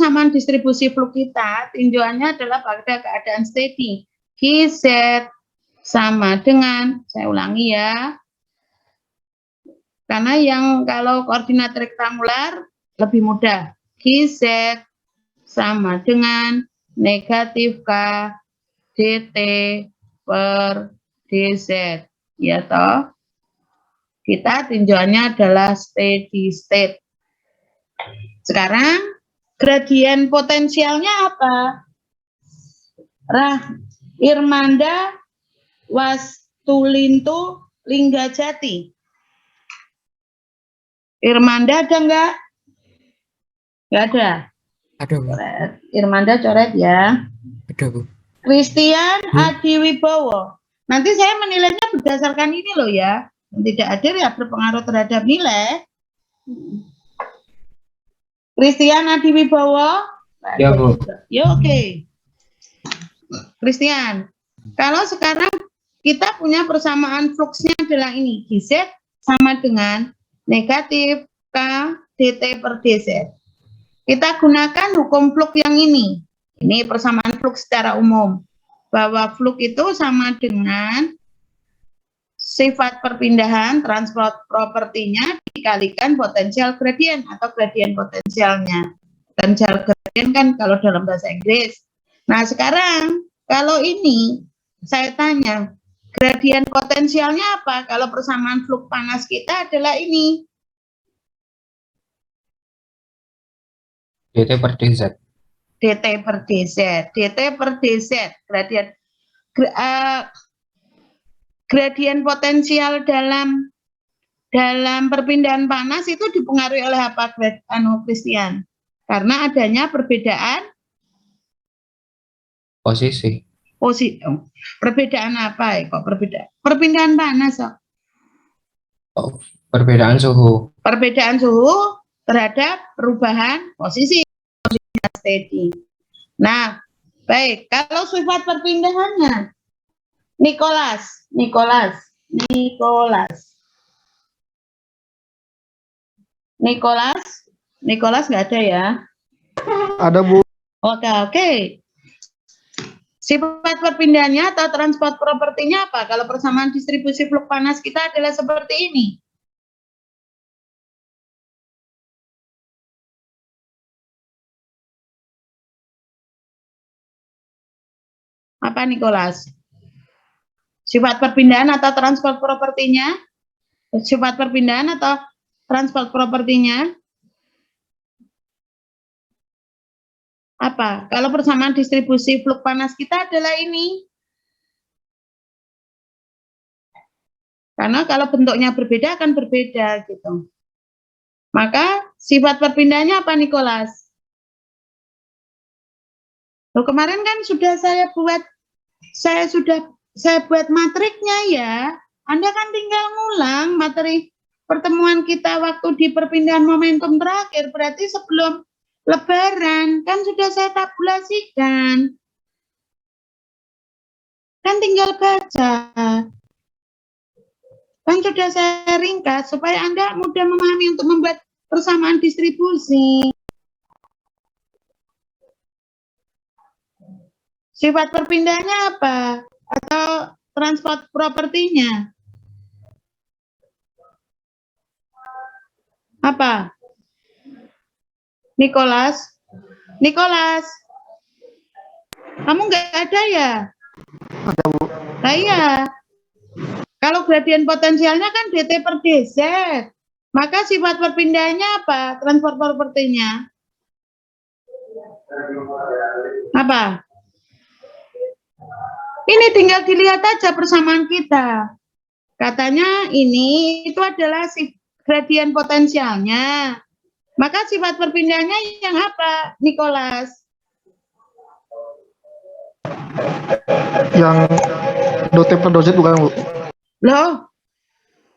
persamaan distribusi flux kita, tinjauannya adalah pada keadaan steady. Gz sama dengan, saya ulangi ya, karena yang kalau koordinat rektangular lebih mudah. Gz sama dengan negatif K dt per dz. Ya toh? Kita tinjauannya adalah steady state. Sekarang gradien potensialnya apa? Irmanda Wastulintu Linggajati. Irmanda ada enggak? Enggak ada. Ada, Bu. Coret. Irmanda coret ya. Ada, Bu. Christian Adiwibowo. Nanti saya menilainya berdasarkan ini loh ya. Yang tidak hadir ya berpengaruh terhadap nilai. Christian Adiwibowo. Ya, Bu. Ya, oke. Christian, kalau sekarang kita punya persamaan fluksnya adalah ini. Gz sama dengan negatif K dt per dz. Kita gunakan hukum flux yang ini. Ini persamaan flux secara umum. Bahwa flux itu sama dengan sifat perpindahan transport propertinya dikalikan potensial gradien atau gradien potensialnya. Potensial gradien kan kalau dalam bahasa Inggris. Nah sekarang kalau ini saya tanya gradien potensialnya apa? Kalau persamaan flux panas kita adalah ini. dt per dz. dt per dz. dt per dz. Gradien potensial dalam perpindahan panas itu dipengaruhi oleh apa, Christian? Karena adanya perbedaan Posisi. Perbedaan apa ya? Kok perbedaan? Perpindahan panas. Oh, perbedaan suhu. Perbedaan suhu terhadap perubahan posisi steady. Nah, baik. Kalau sifat perpindahannya, Nicholas nggak ada ya? Ada, Bu. Oke. Sifat perpindahannya atau transport propertinya apa? Kalau persamaan distribusi flux panas kita adalah seperti ini. Apa, Nicholas? Sifat perpindahan atau transport propertinya? Sifat perpindahan atau transport propertinya? Apa? Kalau persamaan distribusi flux panas kita adalah ini. Karena kalau bentuknya berbeda akan berbeda gitu. Maka sifat perpindahannya apa, Nicholas? Loh, kemarin kan sudah saya buat matriknya ya. Anda kan tinggal ngulang materi pertemuan kita waktu di perpindahan momentum terakhir, berarti sebelum Lebaran kan sudah saya tabulasikan. Kan tinggal baca. Kan sudah saya ringkas supaya Anda mudah memahami untuk membuat persamaan distribusi. Sifat perpindahannya apa? Atau transport propertinya? Apa? Nicholas, kamu nggak ada ya? Ada, Bu. Nah, iya. Kalau gradien potensialnya kan dt per dz, maka sifat perpindahannya apa? Transport propertinya? Apa? Ini tinggal dilihat aja persamaan kita. Katanya ini itu adalah gradien potensialnya. Maka sifat perpindahannya yang apa, Nicholas? Yang dt per dz bukan, Bu? Loh,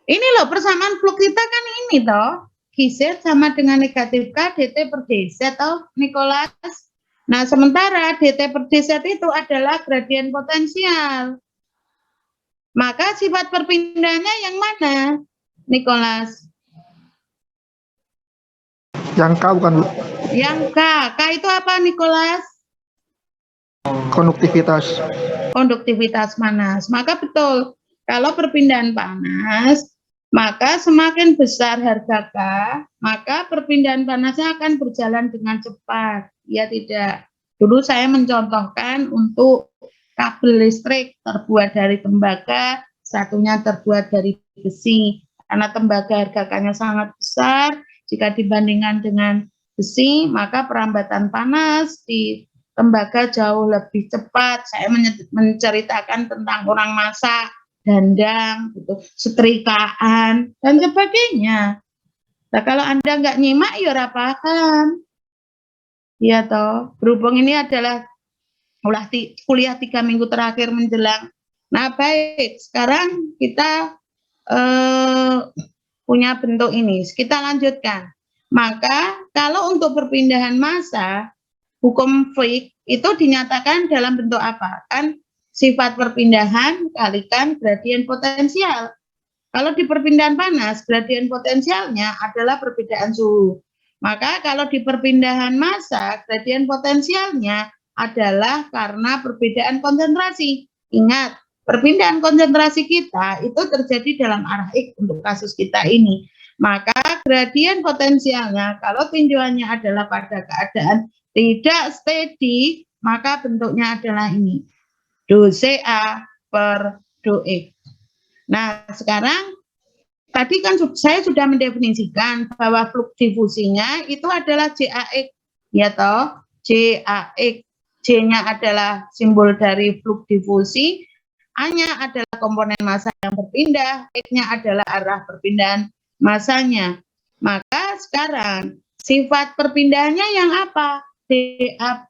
ini loh persamaan flux kita kan ini toh. Gz sama dengan negatif K dt per dz toh, Nicholas. Nah, sementara dt per dz itu adalah gradien potensial. Maka sifat perpindahannya yang mana, Nicholas? Yang K bukan, Bu? Yang K itu apa Nicholas? Konduktivitas. Konduktivitas panas. Maka betul, kalau perpindahan panas, maka semakin besar harga K, maka perpindahan panasnya akan berjalan dengan cepat. Ya tidak. Dulu saya mencontohkan untuk kabel listrik terbuat dari tembaga, satunya terbuat dari besi. Karena tembaga harga K-nya sangat besar, jika dibandingkan dengan besi, maka perambatan panas di tembaga jauh lebih cepat. Saya menceritakan tentang orang masak, dandang, gitu, setrikaan, dan sebagainya. Nah, kalau Anda nggak nyimak, ya paham. Ya toh, berhubung ini adalah kuliah 3 minggu terakhir menjelang. Nah, baik, sekarang kita punya bentuk ini. Kita lanjutkan. Maka, kalau untuk perpindahan massa, hukum Fick itu dinyatakan dalam bentuk apa? Kan sifat perpindahan kalikan gradien potensial. Kalau di perpindahan panas, gradien potensialnya adalah perbedaan suhu. Maka kalau di perpindahan massa, gradien potensialnya adalah karena perbedaan konsentrasi. Ingat, perpindahan konsentrasi kita itu terjadi dalam arah X untuk kasus kita ini. Maka gradien potensialnya kalau tinjauannya adalah pada keadaan tidak steady, maka bentuknya adalah ini. Do CA per do X. Nah, sekarang tadi kan saya sudah mendefinisikan bahwa flux difusinya itu adalah JAX, ya toh? JAX. J-nya adalah simbol dari flux difusi, A-nya adalah komponen massa yang berpindah, X-nya adalah arah perpindahan massanya. Maka sekarang sifat perpindahannya yang apa? DAB.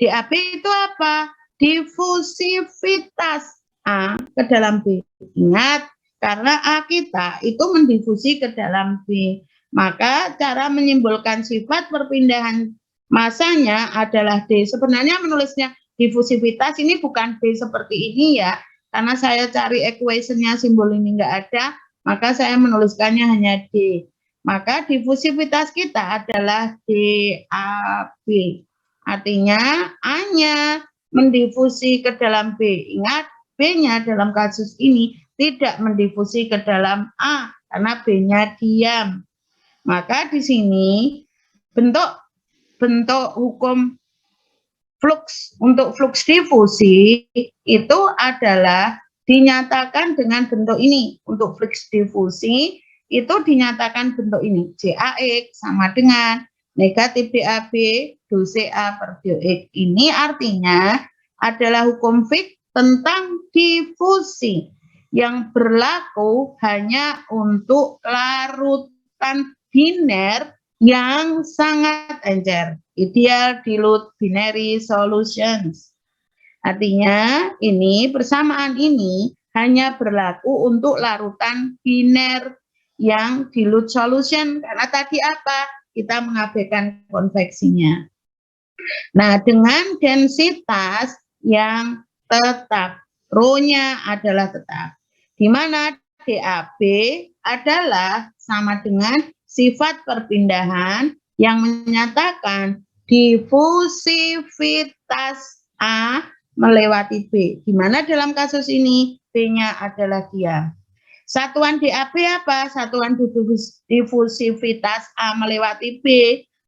DAB itu apa? Difusivitas A ke dalam B. Ingat, karena A kita itu mendifusi ke dalam B. Maka cara menyimbolkan sifat perpindahan massanya adalah D. Sebenarnya menulisnya difusivitas ini bukan B seperti ini ya. Karena saya cari equation-nya simbol ini enggak ada, maka saya menuliskannya hanya D. Maka difusivitas kita adalah DAB. Artinya A-nya mendifusi ke dalam B. Ingat, B-nya dalam kasus ini tidak mendifusi ke dalam A karena B-nya diam. Maka di sini bentuk hukum flux untuk flux difusi itu adalah dinyatakan dengan bentuk ini. Untuk flux difusi itu dinyatakan bentuk ini. JAX sama dengan negatif DAB do CA per do X. Ini artinya adalah hukum Fick tentang difusi yang berlaku hanya untuk larutan biner yang sangat encer. Ideal dilute binary solutions. Artinya ini persamaan ini hanya berlaku untuk larutan biner yang dilute solution. Karena tadi apa? Kita mengabaikan konveksinya. Nah, dengan densitas yang tetap, rho-nya adalah tetap. Di mana DAB adalah sama dengan sifat perpindahan yang menyatakan difusivitas A melewati B. Di mana dalam kasus ini B-nya adalah diam. Satuan DAB apa? Satuan difusivitas A melewati B.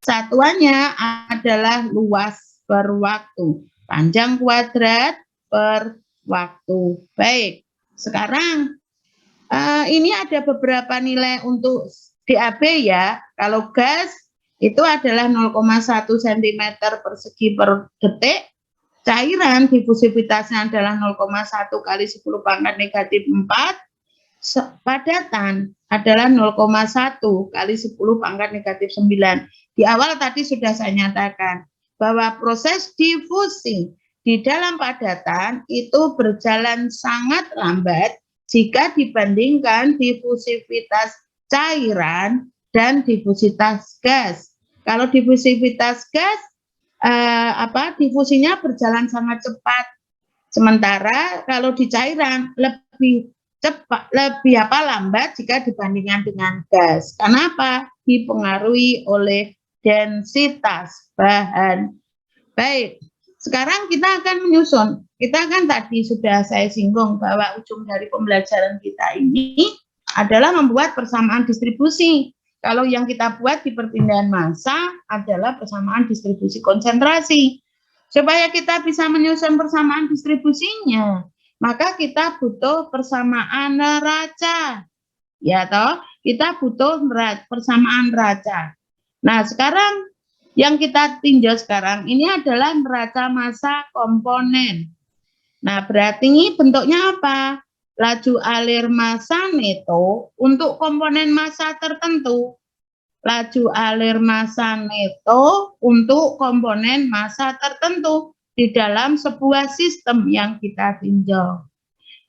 Satuannya adalah luas per waktu. Panjang kuadrat per waktu. Baik, sekarang ini ada beberapa nilai untuk DAB ya. Kalau gas itu adalah 0,1 cm persegi per detik. Cairan difusivitasnya adalah 0,1 kali 10 pangkat negatif 4. Padatan adalah 0,1 kali 10 pangkat negatif 9. Di awal tadi sudah saya nyatakan bahwa proses difusi di dalam padatan itu berjalan sangat lambat jika dibandingkan difusivitas cairan dan difusivitas gas. Kalau difusivitas gas, difusinya berjalan sangat cepat. Sementara kalau di cairan lebih cepat, lambat jika dibandingkan dengan gas. Kenapa? Dipengaruhi oleh densitas bahan. Baik, sekarang kita akan menyusun. Kita kan tadi sudah saya singgung bahwa ujung dari pembelajaran kita ini adalah membuat persamaan distribusi. Kalau yang kita buat di perpindahan massa adalah persamaan distribusi konsentrasi. Supaya kita bisa menyusun persamaan distribusinya, maka kita butuh persamaan neraca. Ya toh, kita butuh persamaan neraca. Nah, sekarang yang kita tinjau sekarang ini adalah neraca massa komponen. Nah, berarti ini bentuknya apa? Laju alir massa neto untuk komponen massa tertentu. Laju alir massa neto untuk komponen massa tertentu di dalam sebuah sistem yang kita tinjau.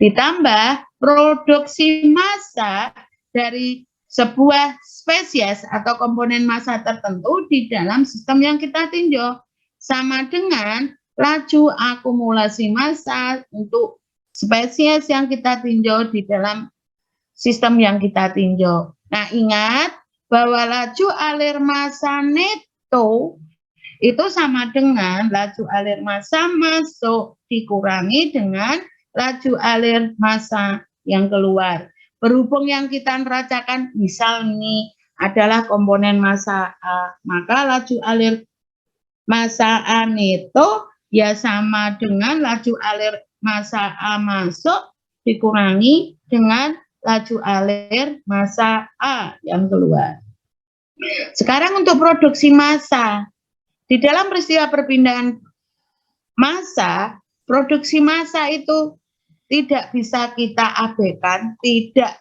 Ditambah produksi massa dari sebuah spesies atau komponen massa tertentu di dalam sistem yang kita tinjau. Sama dengan laju akumulasi massa untuk spesies yang kita tinjau di dalam sistem yang kita tinjau. Nah, ingat bahwa laju alir massa neto itu sama dengan laju alir massa masuk dikurangi dengan laju alir massa yang keluar. Berhubung yang kita neracakan misal ini adalah komponen massa A, maka laju alir massa A neto ya sama dengan laju alir massa A masuk dikurangi dengan laju alir massa A yang keluar. Sekarang untuk produksi massa. Di dalam peristiwa perpindahan massa, produksi massa itu tidak bisa kita abaikan, ketika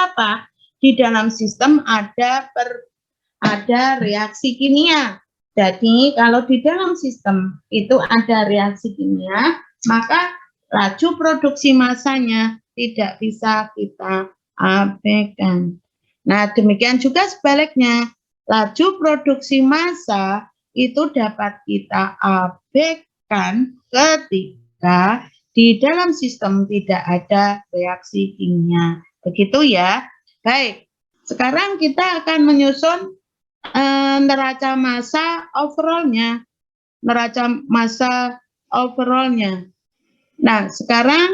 apa? Di dalam sistem ada reaksi kimia. Jadi kalau di dalam sistem itu ada reaksi kimia, maka laju produksi massanya tidak bisa kita abaikan. Nah, demikian juga sebaliknya, laju produksi massa itu dapat kita abaikan ketika di dalam sistem tidak ada reaksi kimia. Begitu ya. Baik, sekarang kita akan menyusun neraca massa overall-nya. Nah, sekarang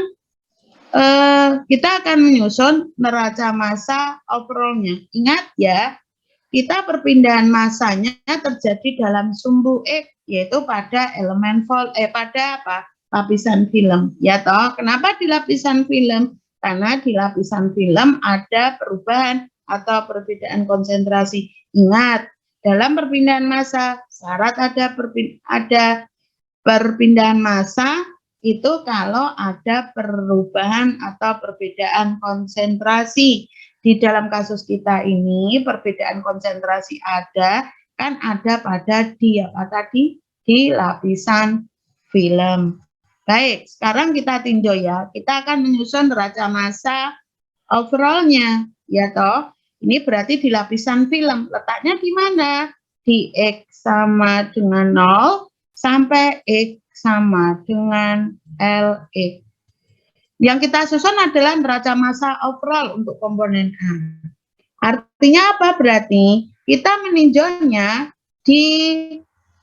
kita akan menyusun neraca massa overall-nya. Ingat ya, kita perpindahan massanya terjadi dalam sumbu X, yaitu pada elemen lapisan film. Ya toh, kenapa di lapisan film? Karena di lapisan film ada perubahan atau perbedaan konsentrasi. Ingat, dalam perpindahan massa, syarat ada perpindahan massa itu kalau ada perubahan atau perbedaan konsentrasi. Di dalam kasus kita ini perbedaan konsentrasi ada pada di lapisan film. Baik, sekarang kita tinjau ya. Kita akan menyusun neraca massa overall-nya, ya toh. Ini berarti di lapisan film. Letaknya di mana? Di X sama dengan 0 sampai X sama dengan LX. Yang kita susun adalah neraca massa overall untuk komponen A. Artinya apa berarti? Kita meninjaunya di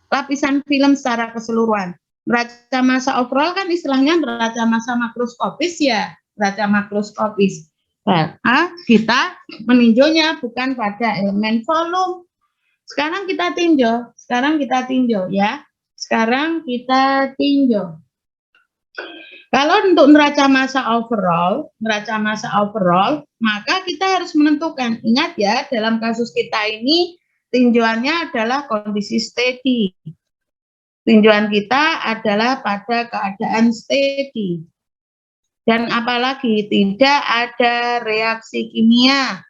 lapisan film secara keseluruhan. Neraca massa overall kan istilahnya neraca massa makroskopis ya, neraca makroskopis. Nah, kita meninjaunya bukan pada elemen volume. Sekarang kita tinjau ya. Sekarang kita tinjau. Kalau untuk neraca massa overall, maka kita harus menentukan. Ingat ya, dalam kasus kita ini tinjauannya adalah kondisi steady. Tinjauan kita adalah pada keadaan steady. Dan apalagi tidak ada reaksi kimia.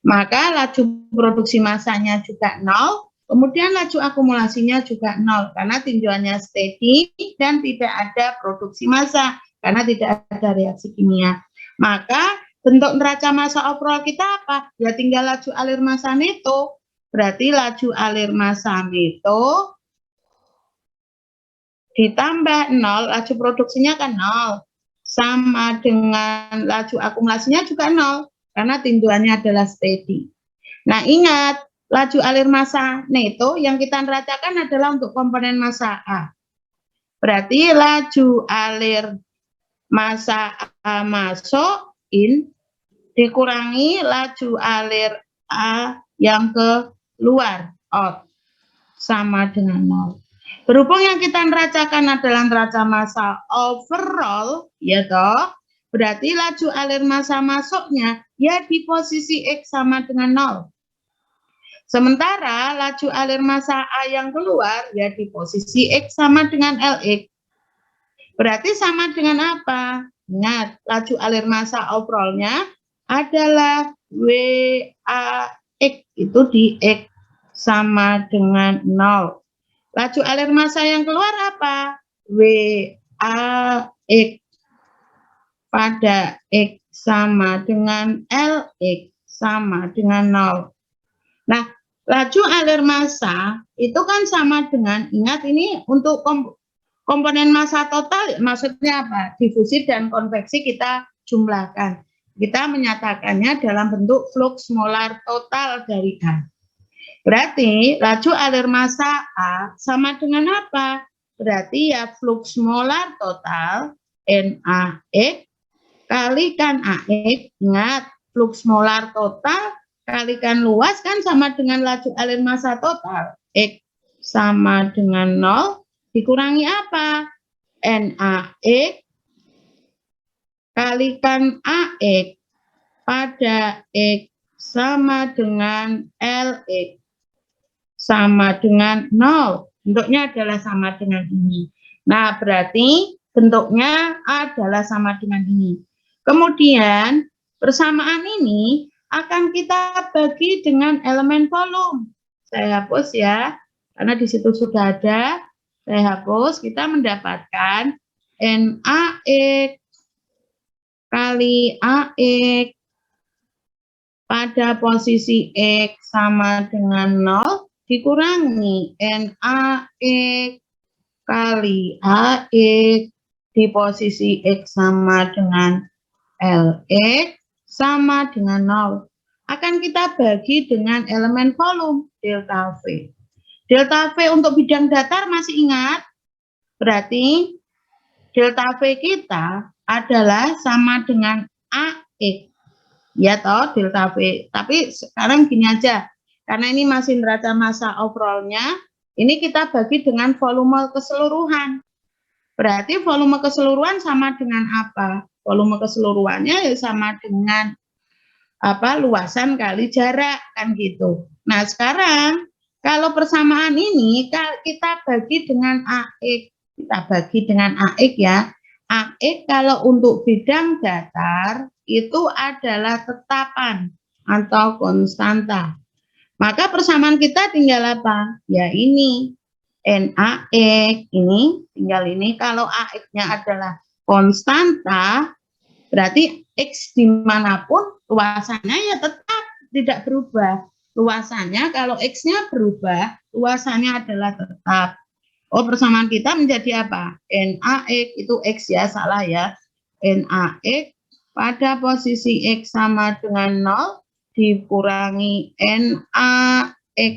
Maka laju produksi massanya juga 0. Kemudian laju akumulasinya juga 0 karena tinjauannya steady dan tidak ada produksi massa karena tidak ada reaksi kimia. Maka bentuk neraca massa overall kita apa? Ya tinggal laju alir massa neto. Berarti laju alir massa neto ditambah 0, laju produksinya kan 0. Sama dengan laju akumulasinya juga 0 karena tinjauannya adalah steady. Nah, ingat, laju alir massa neto yang kita neracakan adalah untuk komponen massa A. Berarti laju alir massa A masuk in dikurangi laju alir A yang keluar out sama dengan 0. Berhubung yang kita neracakan adalah neraca massa overall, ya toh, berarti laju alir massa masuknya ya di posisi X sama dengan 0. Sementara laju alir massa A yang keluar ya di posisi X sama dengan LX. Berarti sama dengan apa? Ingat, laju alir massa overallnya adalah WAX, itu di X sama dengan 0. Laju alir massa yang keluar apa? WAX pada X sama dengan LX sama dengan 0. Nah, laju alir massa itu kan sama dengan, ingat ini untuk komponen massa total, maksudnya apa? Difusi dan konveksi kita jumlahkan. Kita menyatakannya dalam bentuk flux molar total dari A. Berarti laju alir massa A sama dengan apa? Berarti ya flux molar total NaX kalikan AX. Ingat, flux molar total kalikan luas kan sama dengan laju alir massa total. X sama dengan 0 dikurangi apa? NaX kalikan AX pada X sama dengan LX sama dengan 0. Bentuknya adalah sama dengan ini. Nah, berarti bentuknya adalah sama dengan ini. Kemudian, persamaan ini akan kita bagi dengan elemen volume. Saya hapus ya, karena di situ sudah ada. Saya hapus, kita mendapatkan NaX kali AX pada posisi X sama dengan 0 dikurangi NaX kali AX di posisi X sama dengan LX sama dengan 0. Akan kita bagi dengan elemen volume, delta V. Delta V untuk bidang datar masih ingat? Berarti delta V kita adalah sama dengan AX. Ya toh, delta V. Tapi sekarang gini aja, karena ini masih neraca massa overallnya, ini kita bagi dengan volume keseluruhan. Berarti volume keseluruhan sama dengan apa? Volume keseluruhannya ya sama dengan apa? Luasan kali jarak, kan gitu. Nah, sekarang kalau persamaan ini kita bagi dengan AX. Kita bagi dengan AX ya. AX kalau untuk bidang datar itu adalah tetapan atau konstanta. Maka persamaan kita tinggal apa? Ya ini, NaX, ini tinggal ini. Kalau AX-nya adalah konstanta, berarti X dimanapun luasannya ya tetap tidak berubah. Luasannya kalau X-nya berubah, luasannya adalah tetap. Oh, persamaan kita menjadi apa? NaX itu X ya, salah ya. NaX pada posisi X sama dengan 0 dikurangi NaX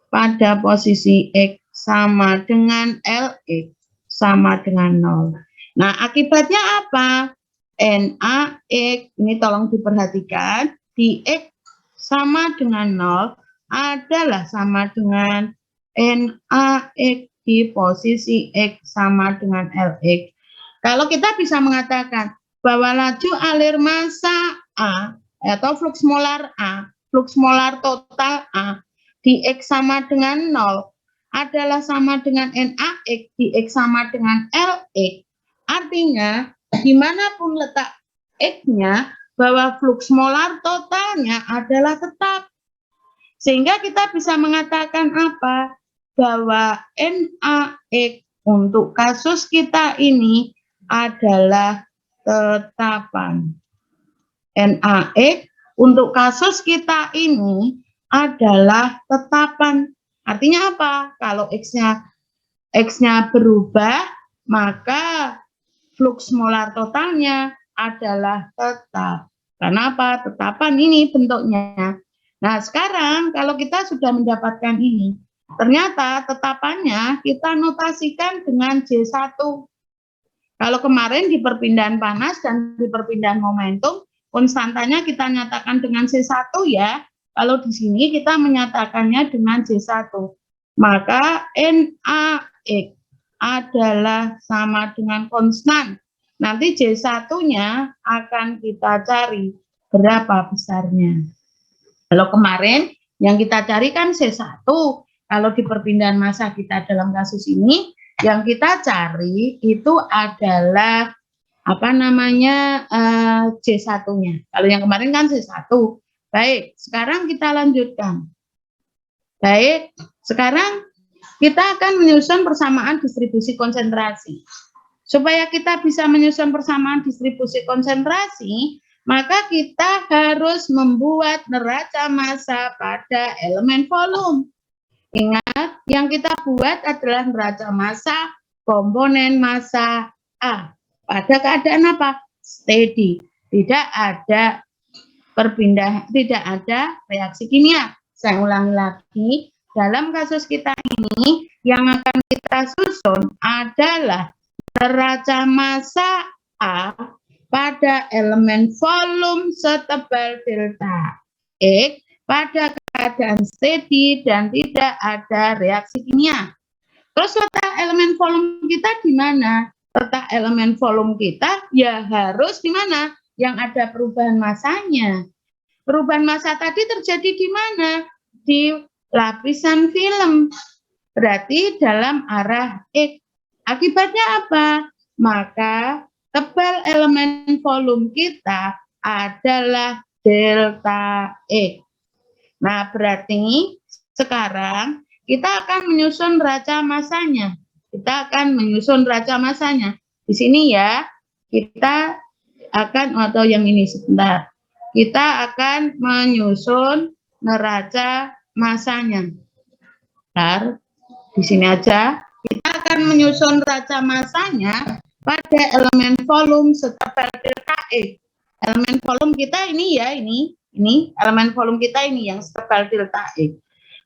pada posisi X sama dengan LX sama dengan 0. Nah, akibatnya apa? NaX, ini tolong diperhatikan, di X sama dengan 0 adalah sama dengan NaX di posisi X sama dengan LX. Kalau kita bisa mengatakan bahwa laju alir massa A atau flux molar A, flux molar total A di X sama dengan 0 adalah sama dengan NaX di X sama dengan LX. Artinya, dimanapun letak X-nya, bahwa flux molar totalnya adalah tetap. Sehingga kita bisa mengatakan apa? Bahwa NaX untuk kasus kita ini adalah tetapan. NaX untuk kasus kita ini adalah tetapan. Artinya apa? Kalau X-nya berubah, maka flux molar totalnya adalah tetap. Karena apa? Tetapan ini bentuknya. Nah, sekarang kalau kita sudah mendapatkan ini, ternyata tetapannya kita notasikan dengan J1. Kalau kemarin di perpindahan panas dan di perpindahan momentum, konstantanya kita nyatakan dengan C1 ya. Kalau di sini kita menyatakannya dengan J1. Maka NaX adalah sama dengan konstan. Nanti J1-nya akan kita cari berapa besarnya. Kalau kemarin yang kita cari kan C1. Kalau di perpindahan massa kita dalam kasus ini, yang kita cari itu adalah apa namanya J1-nya. Kalau yang kemarin kan C1. Baik, sekarang kita lanjutkan. Baik, sekarang kita akan menyusun persamaan distribusi konsentrasi. Supaya kita bisa menyusun persamaan distribusi konsentrasi, maka kita harus membuat neraca massa pada elemen volume. Ingat, yang kita buat adalah neraca massa komponen massa A. Pada keadaan apa? Steady. Tidak ada perpindahan, tidak ada reaksi kimia. Saya ulangi lagi, dalam kasus kita ini yang akan kita susun adalah neraca massa A pada elemen volume setebal delta X pada keadaan steady dan tidak ada reaksi kimia. Terus letak elemen volume kita di mana? Letak elemen volume kita ya harus di mana? Yang ada perubahan massanya. Perubahan massa tadi terjadi di mana? Di lapisan film. Berarti dalam arah X. Akibatnya apa? Maka tebal elemen volume kita adalah delta X. Nah, berarti sekarang kita akan menyusun neraca massanya. Kita akan menyusun neraca massanya. Di sini ya, kita akan, atau yang ini sebentar. Kita akan menyusun neraca massanya. Bentar, di sini aja. Kita akan menyusun neraca massanya pada elemen volume setebal delta X. Elemen volume kita ini ya, ini elemen volume kita ini yang setebal delta X.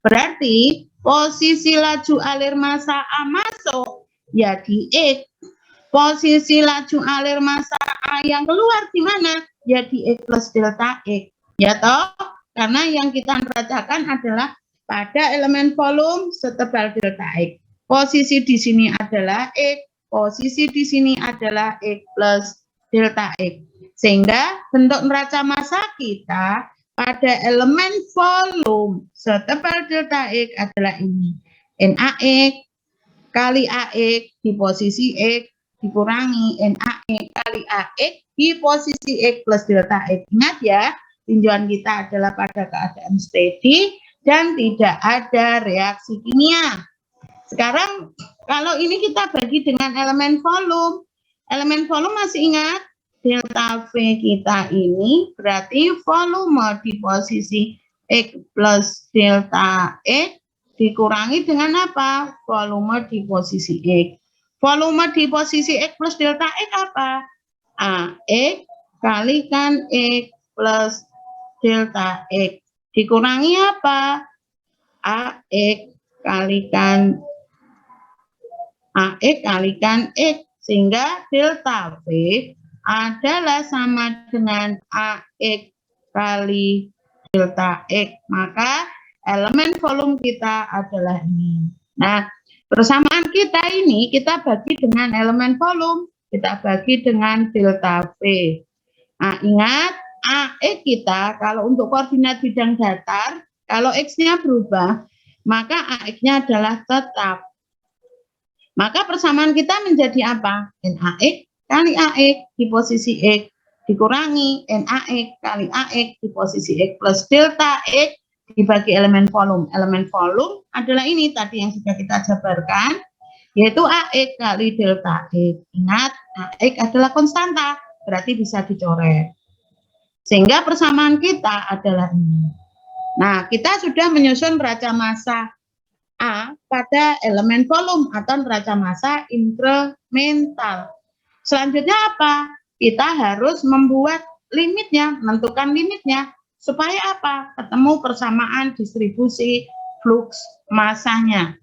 Berarti posisi laju alir massa A masuk ya di X. Posisi laju alir massa A yang keluar di mana? Ya di X plus delta X. Ya toh? Karena yang kita neracakan adalah pada elemen volume setebal delta X. Posisi di sini adalah X, posisi di sini adalah X plus delta X. Sehingga bentuk neraca massa kita pada elemen volume setebal delta X adalah ini. NaX kali AX di posisi X dikurangi NaX kali AX di posisi X plus delta X. Ingat ya, tinjauan kita adalah pada keadaan steady dan tidak ada reaksi kimia. Sekarang kalau ini kita bagi dengan elemen volume. Elemen volume masih ingat? Delta V kita ini berarti volume di posisi X plus delta X dikurangi dengan apa? Volume di posisi X. Volume di posisi X plus delta X apa? AX kalikan X plus delta X. Dikurangi apa? AX kalikan X. Sehingga delta V adalah sama dengan AX kali delta X. Maka elemen volume kita adalah ini. Nah, persamaan kita ini kita bagi dengan elemen volume. Kita bagi dengan delta V. Nah, ingat AX kita kalau untuk koordinat bidang datar, kalau X-nya berubah, maka AX-nya adalah tetap. Maka persamaan kita menjadi apa? NaX kali AX di posisi X dikurangi NaX kali AX di posisi X plus delta X dibagi elemen volume. Elemen volume adalah ini tadi yang sudah kita jabarkan, yaitu AX kali delta X. Ingat, AX adalah konstanta, berarti bisa dicoret. Sehingga persamaan kita adalah ini. Nah, kita sudah menyusun neraca massa A pada elemen volume atau neraca massa inkremental. Selanjutnya apa? Kita harus membuat limitnya, menentukan limitnya. supaya apa? Ketemu persamaan distribusi flux masanya.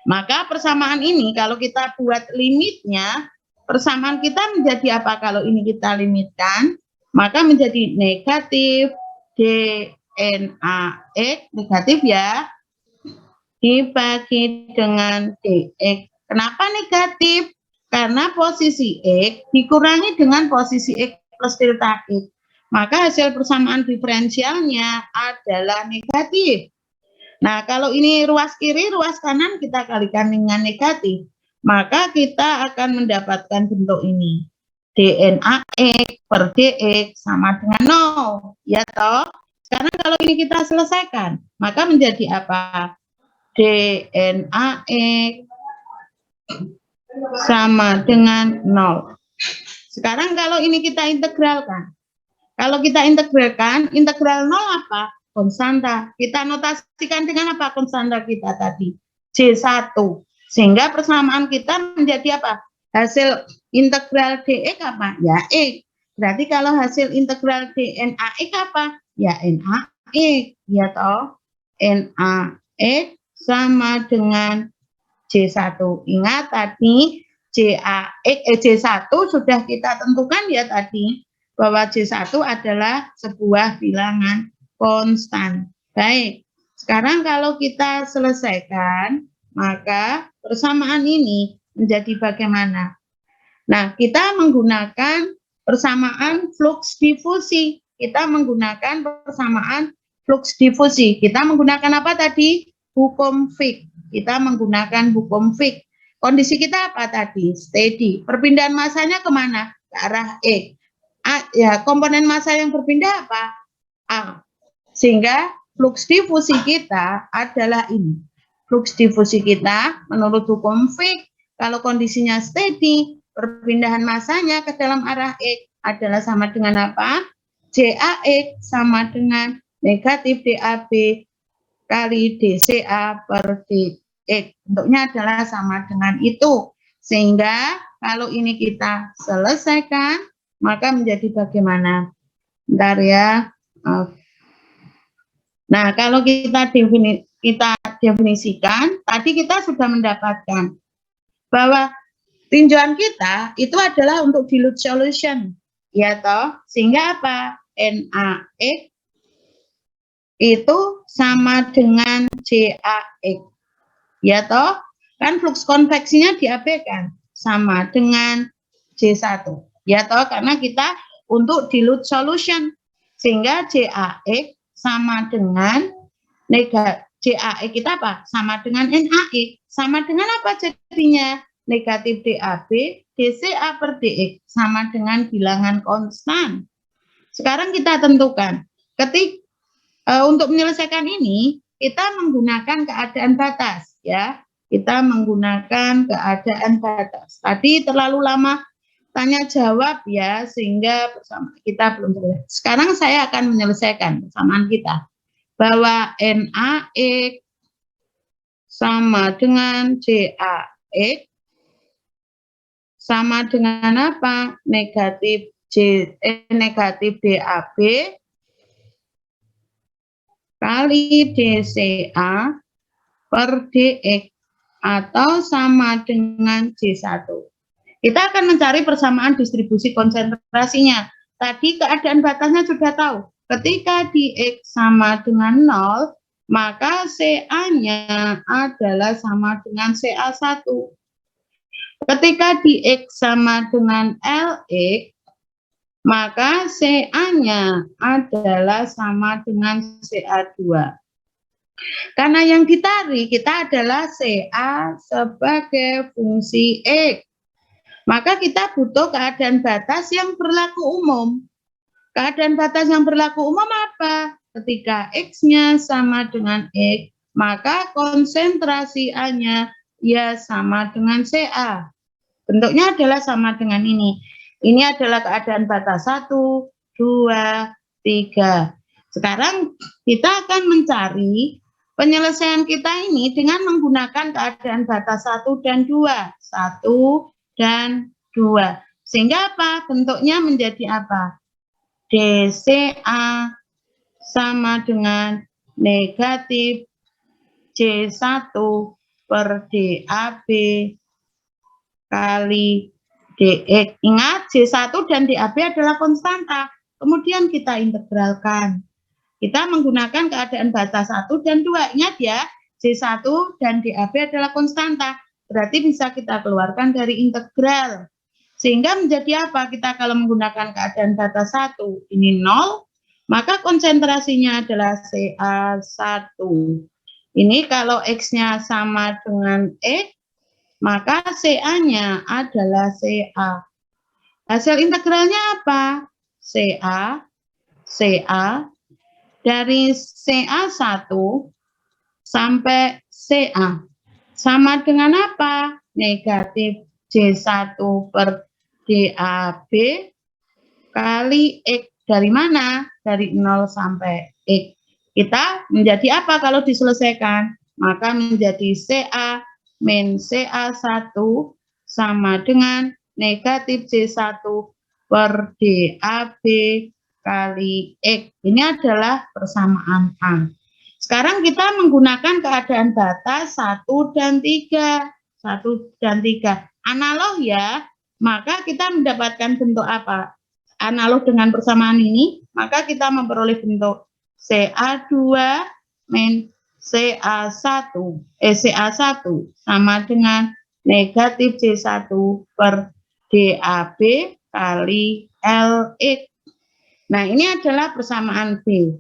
Maka persamaan ini kalau kita buat limitnya, persamaan kita menjadi apa kalau ini kita limitkan? Maka menjadi negatif dNax, negatif ya, dibagi dengan dx. Kenapa negatif? Karena posisi x dikurangi dengan posisi x plus delta x. Maka hasil persamaan diferensialnya adalah negatif. Nah, kalau ini ruas kiri, ruas kanan kita kalikan dengan negatif. Maka kita akan mendapatkan bentuk ini. dNax per dx sama dengan 0. Ya toh? Sekarang kalau ini kita selesaikan, maka menjadi apa? dNax sama dengan 0. Sekarang kalau ini kita integralkan. Kalau kita integralkan, integral 0 apa? Konstanta. Kita notasikan dengan apa konstanta kita tadi? J1. Sehingga persamaan kita menjadi apa? Hasil integral dx apa? Ya x. Berarti kalau hasil integral dNax apa? Ya NaX. Ya toh? NaX sama dengan J1. Ingat tadi J1 sudah kita tentukan ya tadi, bahwa J1 adalah sebuah bilangan konstan. Baik, sekarang kalau kita selesaikan, maka persamaan ini menjadi bagaimana? Nah, kita menggunakan persamaan flux difusi. Kita menggunakan persamaan flux difusi. Kita menggunakan apa tadi? Hukum Fick. Kita menggunakan hukum Fick. Kondisi kita apa tadi? Steady. Perpindahan masanya kemana? Ke arah X. Ya, komponen massa yang berpindah apa? A. Sehingga flux difusi kita adalah ini. Flux difusi kita menurut hukum Fick, kalau kondisinya steady, perpindahan massanya ke dalam arah X adalah sama dengan apa? JAX sama dengan negatif DAB kali DCA per DX. Bentuknya adalah sama dengan itu. Sehingga kalau ini kita selesaikan, maka menjadi bagaimana? Bentar ya. Nah, kalau kita definisikan, tadi kita sudah mendapatkan bahwa tinjauan kita itu adalah untuk dilute solution, ya toh? Sehingga apa? NaX itu sama dengan JAX, ya toh? Kan flux konveksinya diabaikan, sama dengan J1. Ya toh, karena kita untuk dilute solution, sehingga JAX sama dengan JAX kita apa? Sama dengan NaX. Sama dengan apa jadinya? Negatif DAB DCA per DX sama dengan bilangan konstan. Sekarang kita tentukan. Untuk menyelesaikan ini, kita menggunakan keadaan batas, ya. Kita menggunakan keadaan batas. Tadi terlalu lama tanya jawab ya, sehingga kita belum selesai. Sekarang saya akan menyelesaikan persamaan kita bahwa NaX sama dengan JAX sama dengan apa? Negatif DAB kali DCA per DX atau sama dengan J1. Kita akan mencari persamaan distribusi konsentrasinya. Tadi keadaan batasnya sudah tahu. Ketika dx sama dengan 0, maka CA-nya adalah sama dengan CA1. Ketika dx sama dengan Lx, maka CA-nya adalah sama dengan CA2. Karena yang ditarik kita adalah CA sebagai fungsi X. Maka kita butuh keadaan batas yang berlaku umum. Keadaan batas yang berlaku umum apa? Ketika X-nya sama dengan X, maka konsentrasi A-nya ya sama dengan CA. Bentuknya adalah sama dengan ini. Ini adalah keadaan batas 1, 2, 3. Sekarang kita akan mencari penyelesaian kita ini dengan menggunakan keadaan batas 1 dan 2. 1 dan 2. Sehingga apa? Bentuknya menjadi apa? DCA sama dengan negatif C1 per DAB kali DX. Ingat, C1 dan DAB adalah konstanta. Kemudian kita integralkan. Kita menggunakan keadaan batas 1 dan 2. Ingat ya, C1 dan DAB adalah konstanta. Berarti bisa kita keluarkan dari integral. Sehingga menjadi apa? Kita kalau menggunakan keadaan batas 1, ini 0, maka konsentrasinya adalah Ca1. Ini kalau X-nya sama dengan X, maka Ca-nya adalah Ca. Hasil integralnya apa? Ca dari Ca1 sampai Ca. Sama dengan apa? Negatif C1 per DAB kali X. Dari mana? Dari 0 sampai X. Kita menjadi apa kalau diselesaikan? Maka menjadi Ca min Ca1 sama dengan negatif C1 per DAB kali X. Ini adalah persamaan A. Sekarang kita menggunakan keadaan batas 1 dan 3. 1 dan 3. Analog ya, maka kita mendapatkan bentuk apa? Analog dengan persamaan ini, maka kita memperoleh bentuk Ca2 min Ca1 sama dengan negatif C1 per DAB kali Lx. Nah, ini adalah persamaan B.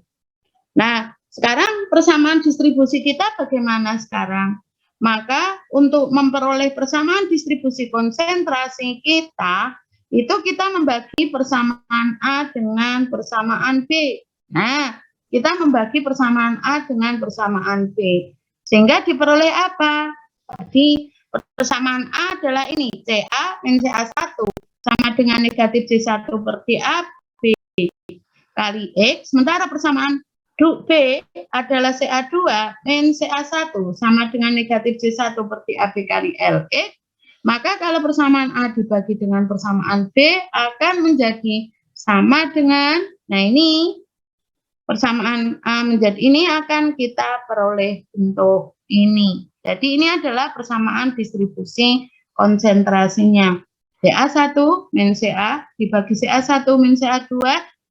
Nah, sekarang persamaan distribusi kita bagaimana sekarang? Maka untuk memperoleh persamaan distribusi konsentrasi kita, itu kita membagi persamaan A dengan persamaan B. Nah, kita membagi persamaan A dengan persamaan B. Sehingga diperoleh apa? Tadi persamaan A adalah ini, Ca min Ca1 sama dengan negatif C1 per DAB kali X. Sementara persamaan B adalah Ca2 min Ca1 sama dengan negatif C1 per DAB kali Lx. Maka kalau persamaan A dibagi dengan persamaan B akan menjadi sama dengan, nah ini persamaan A menjadi ini akan kita peroleh bentuk ini. Jadi ini adalah persamaan distribusi konsentrasinya. Ca1 min Ca dibagi Ca1 min Ca2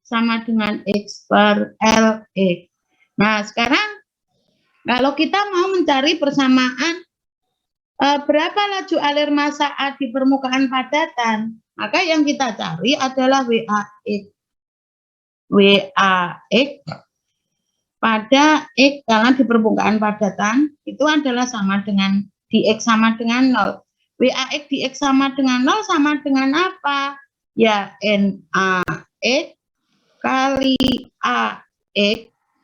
sama dengan X per Lx. Nah sekarang kalau kita mau mencari persamaan berapa laju alir massa A di permukaan padatan, maka yang kita cari adalah WAX. WAX pada X karena di permukaan padatan itu adalah sama dengan di X sama dengan 0. WAX di X sama dengan 0 sama dengan apa? Ya NaX kali AX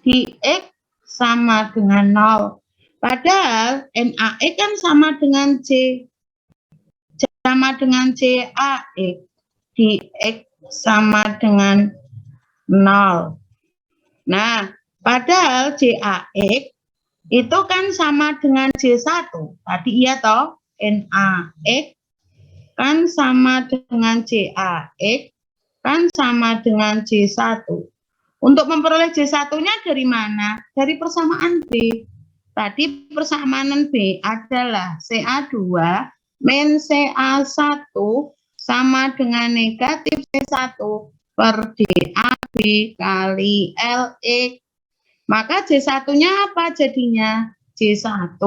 di X sama dengan 0. Padahal NaX kan sama dengan C, sama dengan CaX, di X sama dengan 0. Nah, padahal CaX itu kan sama dengan C1. Tadi iya toh, NaX kan sama dengan CaX, kan sama dengan C1. Untuk memperoleh C1-nya dari mana? Dari persamaan B. Tadi persamaan B adalah Ca2 min Ca1 sama dengan negatif C1 per DAB kali Lx. Maka C1-nya apa jadinya? C1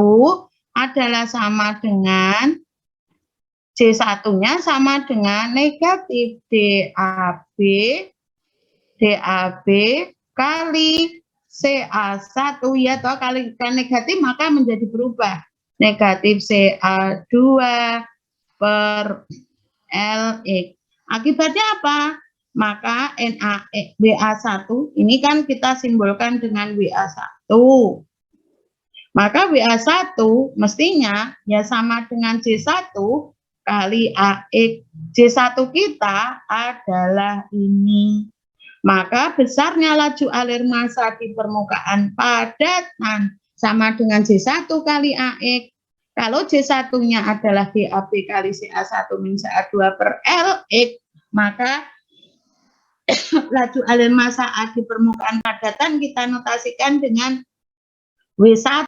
adalah sama dengan C1-nya sama dengan negatif DAB kali Ca1 ya toh, kali negatif maka menjadi berubah negatif Ca2 per Lx. Akibatnya apa? Maka WA1 ini kan kita simbolkan dengan WA1. Maka WA1 mestinya ya sama dengan C1 kali AX. C1 kita adalah ini. Maka besarnya laju alir massa di permukaan padatan sama dengan C1 kali AX. Kalau C1-nya adalah DAB kali Ca1 min Ca2 per Lx, maka laju alir massa A di permukaan padatan kita notasikan dengan W1.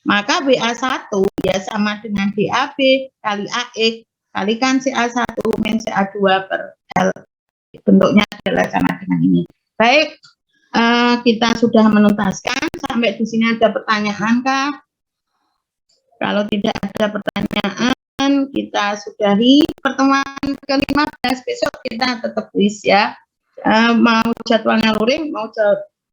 Maka WA1 ya sama dengan DAB kali AX kalikan CA1 min CA2 per L. Bentuknya adalah sama dengan ini. Baik, kita sudah menuntaskan. Sampai di sini ada pertanyaan kah? Kalau tidak ada pertanyaan, kita sudahi pertemuan ke-15. Besok kita tetap kuis ya. Mau jadwalnya luring, mau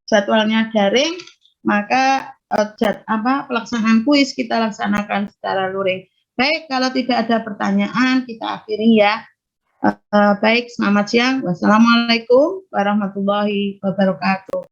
jadwalnya daring, maka pelaksanaan kuis kita laksanakan secara luring. Baik, kalau tidak ada pertanyaan, kita akhiri ya. Baik, selamat siang. Wassalamualaikum warahmatullahi wabarakatuh.